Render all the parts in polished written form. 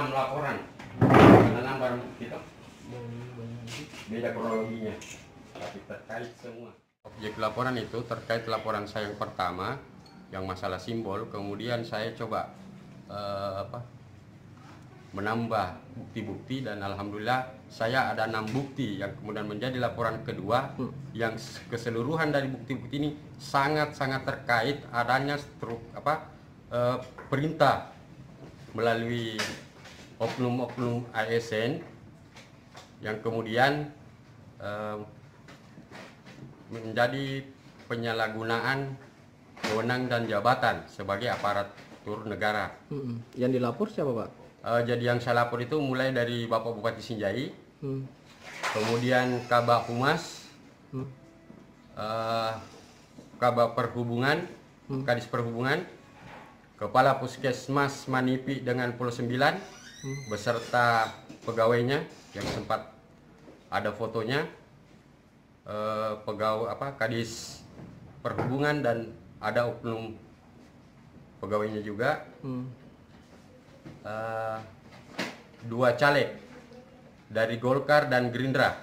6 laporan. Karena 6 barang bukti toh. Beda kronologinya, tapi terkait semua. Objek laporan itu terkait laporan saya yang pertama, yang masalah simbol. Kemudian saya coba menambah bukti-bukti dan alhamdulillah saya ada 6 bukti yang kemudian menjadi laporan kedua yang keseluruhan dari bukti-bukti ini sangat-sangat terkait adanya perintah melalui oknum-oknum ASN yang kemudian menjadi penyalahgunaan wewenang dan jabatan sebagai aparatur negara. Yang dilapor siapa, Pak? Jadi yang saya lapor itu mulai dari Bapak Bupati Sinjai, kemudian Kabak Humas, Kabak Perhubungan, Kadis Perhubungan, Kepala Puskesmas Manipi dengan Pulau 9, beserta pegawainya yang sempat ada fotonya, Kadis Perhubungan dan ada oknum pegawainya juga. 2 caleg dari Golkar dan Gerindra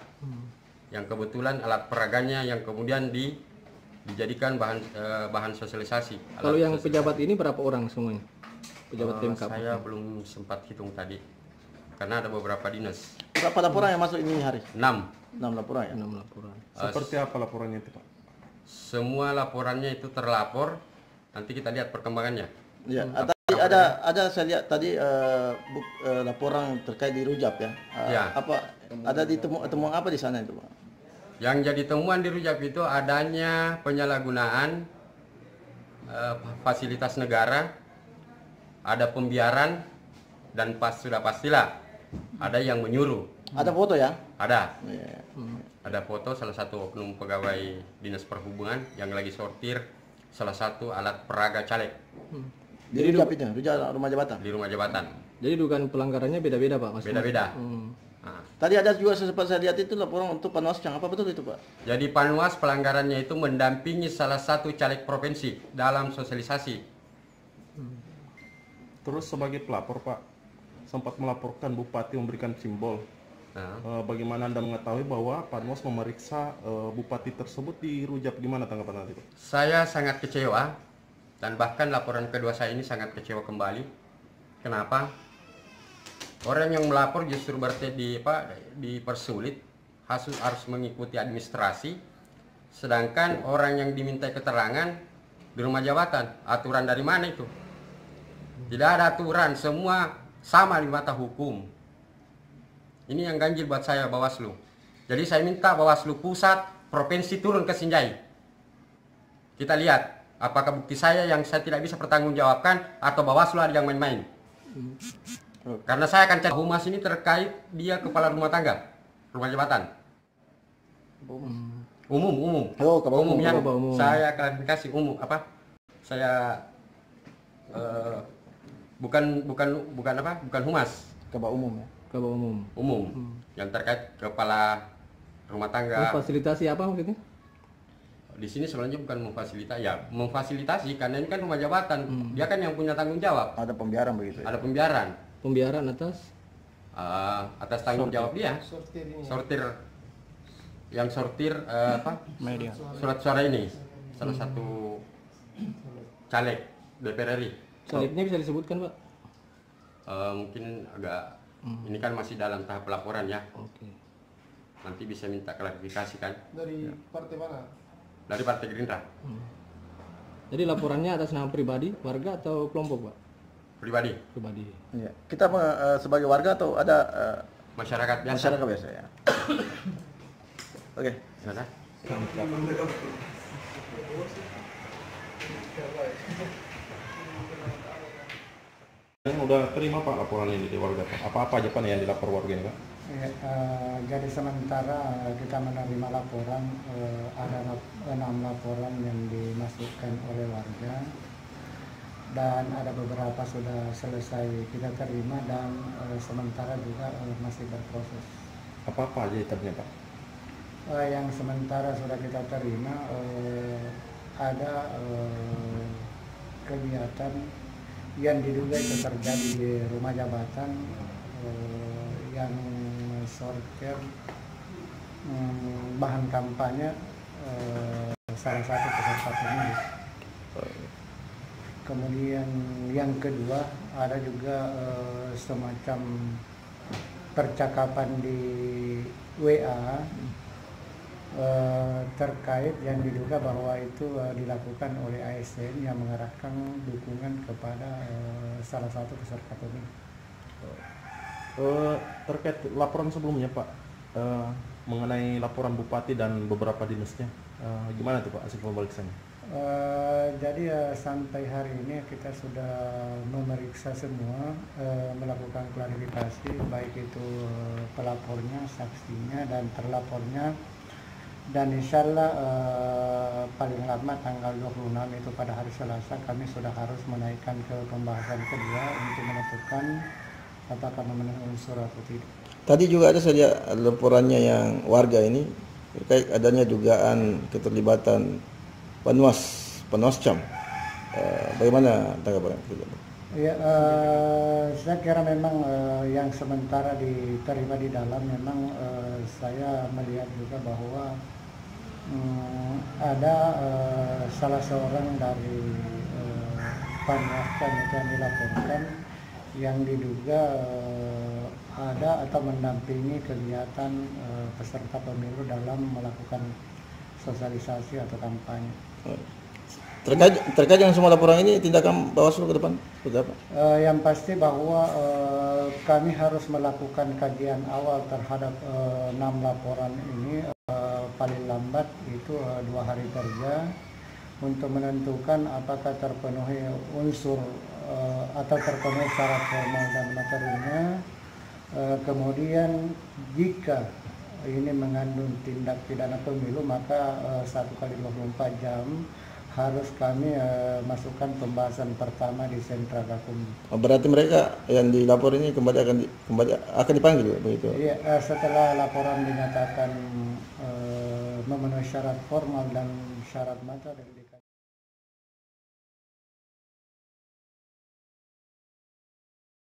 yang kebetulan alat peraganya yang kemudian dijadikan bahan sosialisasi. Kalau yang pejabat ini berapa orang semuanya? Pejabat Pemkab? Saya belum sempat hitung tadi karena ada beberapa dinas. Berapa laporan yang masuk ini hari? 6 laporan ya? 6 laporan. Seperti apa laporannya itu, Pak? Semua laporannya itu terlapor. Nanti kita lihat perkembangannya. Ya, ada saya lihat tadi laporan terkait di Rujab ya. Ya. Apa ada temuan apa di sana itu, Pak? Yang jadi temuan di Rujab itu adanya penyalahgunaan fasilitas negara, ada pembiaran, dan sudah pastilah ada yang menyuruh. Ada foto ya? Ada. Ya. Ada foto salah satu oknum pegawai Dinas Perhubungan yang lagi sortir salah satu alat peraga caleg. Di Rujab itu, Rujab rumah jabatan. Di rumah jabatan. Jadi dugaan pelanggarannya beda-beda, Pak? Beda-beda. Nah, Tadi ada juga sempat saya lihat itu laporan untuk Panwas yang apa betul itu, Pak? jadi Panwas pelanggarannya itu mendampingi salah satu caleg provinsi dalam sosialisasi. Terus sebagai pelapor, Pak, sempat melaporkan Bupati memberikan simbol. Nah, Bagaimana Anda mengetahui bahwa Panwas memeriksa Bupati tersebut di Rujab? Gimana tanggapan Anda, Pak? saya sangat kecewa dan bahkan laporan kedua saya ini sangat kecewa kembali. Kenapa? Orang yang melapor justru berarti dipersulit, harus mengikuti administrasi, sedangkan orang yang diminta keterangan di rumah jabatan. Aturan dari mana itu? Tidak ada aturan, semua sama di mata hukum. Ini yang ganjil buat saya, Bawaslu. Jadi saya minta Bawaslu pusat, provinsi turun ke Sinjai. Kita lihat apakah bukti saya yang saya tidak bisa pertanggungjawabkan atau Bawaslu ada yang main-main. Karena saya akan cari humas ini terkait dia kepala rumah tangga, rumah jabatan. Umum. Oh, Kabak umum Umum. yang Kabak Umum. saya klarifikasi umum apa? Saya bukan humas. Kabak Umum ya. Kabak Umum. Umum yang terkait kepala rumah tangga. Memfasilitasi apa maksudnya? Di sini sebenarnya bukan memfasilitasi karena ini kan rumah jabatan. Dia kan yang punya tanggung jawab. Ada pembiaran begitu ya. Ada pembiaran Pembiaran atas? atas tanggung jawab dia. Sortir Media. surat suara ini salah satu caleg DPR RI. Salibnya bisa disebutkan, Pak? Mungkin agak ini kan masih dalam tahap laporan ya. Oke. Nanti bisa minta klarifikasi kan. Dari partai mana? Dari Partai Gerindra. Jadi laporannya atas nama pribadi, warga atau kelompok, Pak? Pribadi. Pribadi. Iya. Kita sebagai warga atau ada Masyarakat biasa. masyarakat biasa ya. Oke. Sana. Yang udah terima, Pak, laporan ini di warga, Pak? Apa-apa aja, Pak, yang dilapor warga ini, Pak? Ya, jadi sementara kita menerima laporan, ada 6 laporan yang dimasukkan oleh warga dan ada beberapa sudah selesai kita terima dan sementara juga masih berproses. Apa-apa aja itemnya, Pak? Yang sementara sudah kita terima ada kegiatan yang diduga itu terjadi di rumah jabatan yang sortir bahan kampanye salah satu peserta pemilu. Kemudian yang kedua ada juga semacam percakapan di WA terkait yang diduga bahwa itu dilakukan oleh ASN yang mengarahkan dukungan kepada salah satu peserta pemilu. Terkait laporan sebelumnya Pak, mengenai laporan Bupati dan beberapa dinasnya, gimana tuh Pak hasil pemeriksaannya? Jadi sampai hari ini kita sudah memeriksa semua, melakukan klarifikasi baik itu pelapornya, saksinya, dan terlapornya. Dan insya Allah paling lama tanggal 26 itu pada hari Selasa kami sudah harus menaikkan ke pembahasan kedua untuk menentukan apakah memenuhi unsur atau tidak. Tadi juga ada saja laporannya yang warga ini terkait adanya dugaan keterlibatan Panwascam. Bagaimana tanggapan kita? Ya, saya kira memang yang sementara diterima di dalam memang saya melihat juga bahwa ada salah seorang dari Panwascam itu yang dilaporkan yang diduga ada atau mendampingi kegiatan peserta pemilu dalam melakukan sosialisasi atau kampanye. Terkait dengan semua laporan ini, tindakan Bawaslu ke depan seperti apa? Yang pasti bahwa kami harus melakukan kajian awal terhadap 6 laporan ini paling lambat itu 2 hari kerja untuk menentukan apakah terpenuhi unsur atau terpenuhi syarat formal dan materinya. Kemudian jika ini mengandung tindak pidana pemilu maka 1 kali 24 jam harus kami masukkan pembahasan pertama di sentra gakum. Berarti mereka yang dilapor ini kembali akan dipanggil begitu? Iya, setelah laporan dinyatakan memenuhi syarat formal dan syarat material.